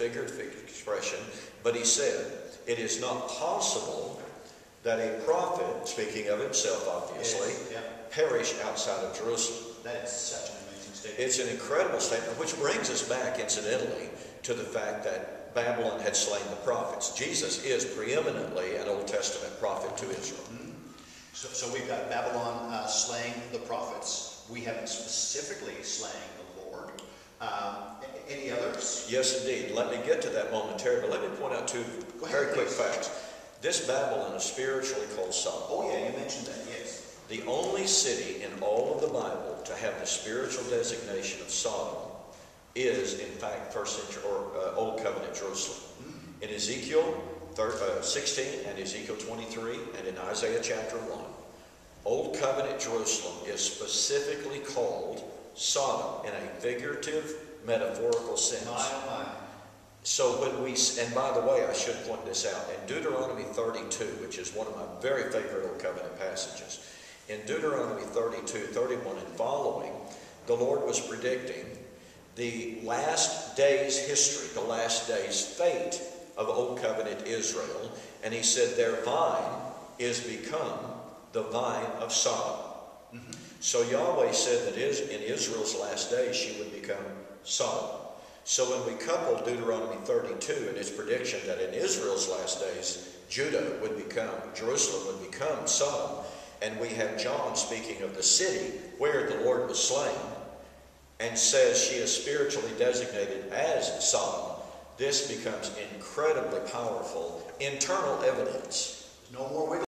figurative expression, but he said, it is not possible that a prophet, speaking of himself obviously, perish outside of Jerusalem. That is such an amazing statement. It's an incredible statement, which brings us back, incidentally, to the fact that Babylon had slain the prophets. Jesus is preeminently an Old Testament prophet to Israel. So we've got Babylon slaying the prophets. We haven't specifically slaying the Lord. Any others? Yes, indeed. Let me get to that momentarily, but let me point out two very quick facts. This Babylon is spiritually called Sodom. Oh yeah, you mentioned that, yes. The only city in all of the Bible to have the spiritual designation of Sodom is, in fact, first century or Old Covenant Jerusalem. In Ezekiel 16 and Ezekiel 23 and in Isaiah chapter 1, Old Covenant Jerusalem is specifically called Sodom in a figurative, metaphorical sense. So when we, and by the way, I should point this out, in Deuteronomy 32, which is one of my very favorite Old Covenant passages, in Deuteronomy 32, 31 and following, the Lord was predicting the last day's history, the last day's fate of Old Covenant Israel, and he said their vine is become the vine of Sodom. So Yahweh said that in Israel's last days she would become Sodom. So when we couple Deuteronomy 32 and its prediction that in Israel's last days Jerusalem would become Sodom, and we have John speaking of the city where the Lord was slain, and says she is spiritually designated as Sodom, this becomes incredibly powerful internal evidence. No more wiggle.